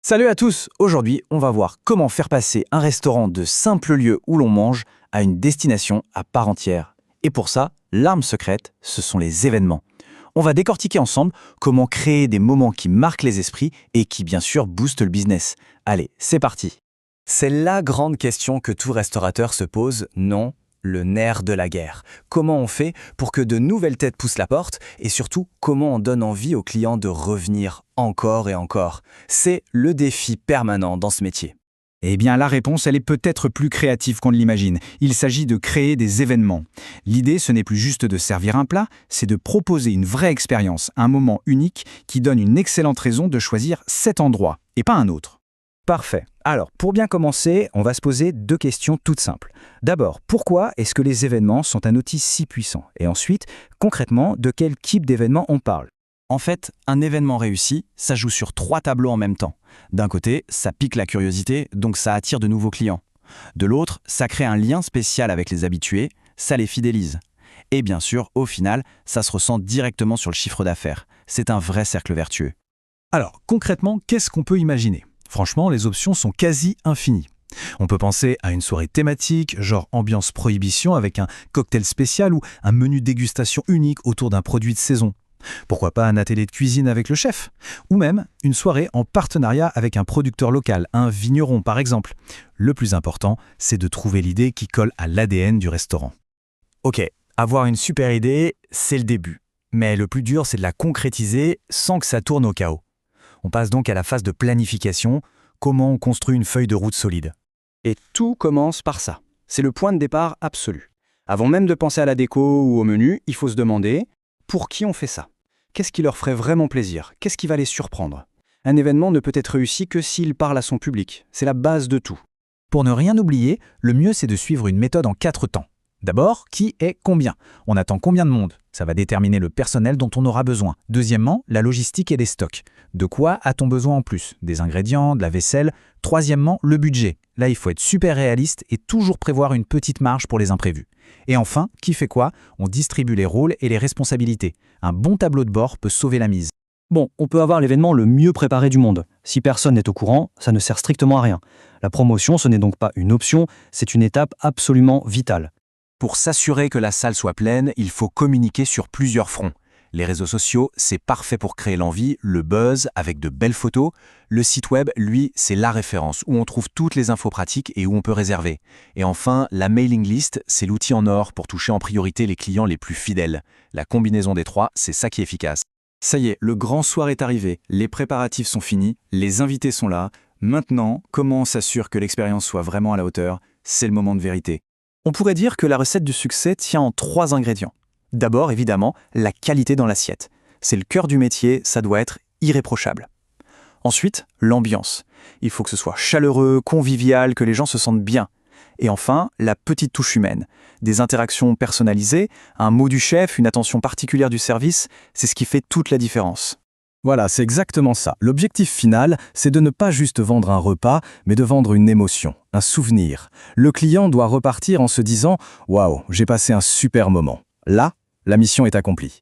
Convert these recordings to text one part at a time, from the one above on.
Salut à tous. Aujourd'hui, on va voir comment faire passer un restaurant de simple lieu où l'on mange à une destination à part entière. Et pour ça, l'arme secrète, ce sont les événements. On va décortiquer ensemble comment créer des moments qui marquent les esprits et qui bien sûr boostent le business. Allez, c'est parti. C'est la grande question que tout restaurateur se pose, non ? Le nerf de la guerre. Comment on fait pour que de nouvelles têtes poussent la porte et surtout, comment on donne envie aux clients de revenir encore et encore. C'est le défi permanent dans ce métier. Eh bien, la réponse, elle est peut-être plus créative qu'on ne l'imagine. Il s'agit de créer des événements. L'idée, ce n'est plus juste de servir un plat, c'est de proposer une vraie expérience, un moment unique qui donne une excellente raison de choisir cet endroit et pas un autre. Parfait. Alors, pour bien commencer, on va se poser deux questions toutes simples. D'abord, pourquoi est-ce que les événements sont un outil si puissant ? Et ensuite, concrètement, de quel type d'événement on parle ? En fait, un événement réussi, ça joue sur 3 tableaux en même temps. D'un côté, ça pique la curiosité, donc ça attire de nouveaux clients. De l'autre, ça crée un lien spécial avec les habitués, ça les fidélise. Et bien sûr, au final, ça se ressent directement sur le chiffre d'affaires. C'est un vrai cercle vertueux. Alors, concrètement, qu'est-ce qu'on peut imaginer ? Franchement, les options sont quasi infinies. On peut penser à une soirée thématique, genre ambiance prohibition avec un cocktail spécial ou un menu dégustation unique autour d'un produit de saison. Pourquoi pas un atelier de cuisine avec le chef ? Ou même une soirée en partenariat avec un producteur local, un vigneron par exemple. Le plus important, c'est de trouver l'idée qui colle à l'ADN du restaurant. Ok, avoir une super idée, c'est le début. Mais le plus dur, c'est de la concrétiser sans que ça tourne au chaos. On passe donc à la phase de planification, comment on construit une feuille de route solide. Et tout commence par ça. C'est le point de départ absolu. Avant même de penser à la déco ou au menu, il faut se demander pour qui on fait ça ? Qu'est-ce qui leur ferait vraiment plaisir ? Qu'est-ce qui va les surprendre ? Un événement ne peut être réussi que s'il parle à son public. C'est la base de tout. Pour ne rien oublier, le mieux c'est de suivre une méthode en 4 temps. D'abord, qui est combien ? On attend combien de monde ? Ça va déterminer le personnel dont on aura besoin. Deuxièmement, la logistique et les stocks. De quoi a-t-on besoin en plus ? Des ingrédients, de la vaisselle. Troisièmement, le budget. Là, il faut être super réaliste et toujours prévoir une petite marge pour les imprévus. Et enfin, qui fait quoi ? On distribue les rôles et les responsabilités. Un bon tableau de bord peut sauver la mise. Bon, on peut avoir l'événement le mieux préparé du monde. Si personne n'est au courant, ça ne sert strictement à rien. La promotion, ce n'est donc pas une option, c'est une étape absolument vitale. Pour s'assurer que la salle soit pleine, il faut communiquer sur plusieurs fronts. Les réseaux sociaux, c'est parfait pour créer l'envie, le buzz avec de belles photos. Le site web, lui, c'est la référence où on trouve toutes les infos pratiques et où on peut réserver. Et enfin, la mailing list, c'est l'outil en or pour toucher en priorité les clients les plus fidèles. La combinaison des 3, c'est ça qui est efficace. Ça y est, le grand soir est arrivé, les préparatifs sont finis, les invités sont là. Maintenant, comment on s'assure que l'expérience soit vraiment à la hauteur ? C'est le moment de vérité. On pourrait dire que la recette du succès tient en 3 ingrédients. D'abord, évidemment, la qualité dans l'assiette. C'est le cœur du métier, ça doit être irréprochable. Ensuite, l'ambiance. Il faut que ce soit chaleureux, convivial, que les gens se sentent bien. Et enfin, la petite touche humaine. Des interactions personnalisées, un mot du chef, une attention particulière du service, c'est ce qui fait toute la différence. Voilà, c'est exactement ça. L'objectif final, c'est de ne pas juste vendre un repas, mais de vendre une émotion, un souvenir. Le client doit repartir en se disant « Waouh, j'ai passé un super moment ». Là, la mission est accomplie.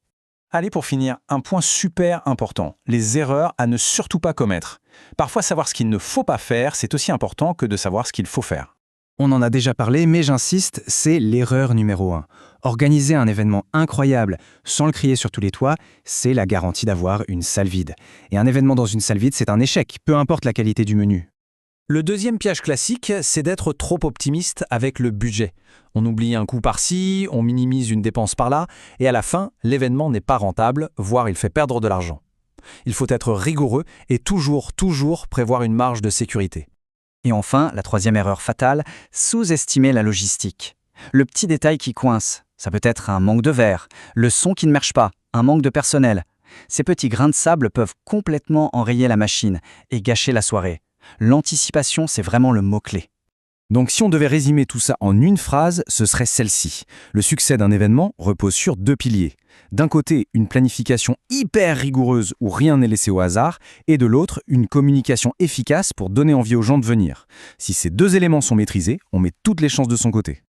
Allez, pour finir, un point super important, les erreurs à ne surtout pas commettre. Parfois, savoir ce qu'il ne faut pas faire, c'est aussi important que de savoir ce qu'il faut faire. On en a déjà parlé, mais j'insiste, c'est l'erreur numéro 1. Organiser un événement incroyable sans le crier sur tous les toits, c'est la garantie d'avoir une salle vide. Et un événement dans une salle vide, c'est un échec, peu importe la qualité du menu. Le deuxième piège classique, c'est d'être trop optimiste avec le budget. On oublie un coût par-ci, on minimise une dépense par-là, et à la fin, l'événement n'est pas rentable, voire il fait perdre de l'argent. Il faut être rigoureux et toujours prévoir une marge de sécurité. Et enfin, la troisième erreur fatale, sous-estimer la logistique. Le petit détail qui coince, ça peut être un manque de verre, le son qui ne marche pas, un manque de personnel. Ces petits grains de sable peuvent complètement enrayer la machine et gâcher la soirée. L'anticipation, c'est vraiment le mot-clé. Donc si on devait résumer tout ça en une phrase, ce serait celle-ci. Le succès d'un événement repose sur 2 piliers. D'un côté, une planification hyper rigoureuse où rien n'est laissé au hasard, et de l'autre, une communication efficace pour donner envie aux gens de venir. Si ces 2 éléments sont maîtrisés, on met toutes les chances de son côté.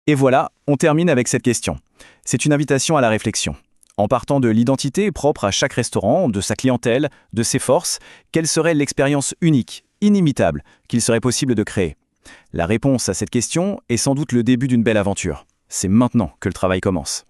Et voilà, on termine avec cette question. C'est une invitation à la réflexion. En partant de l'identité propre à chaque restaurant, de sa clientèle, de ses forces, quelle serait l'expérience unique, inimitable qu'il serait possible de créer? La réponse à cette question est sans doute le début d'une belle aventure. C'est maintenant que le travail commence.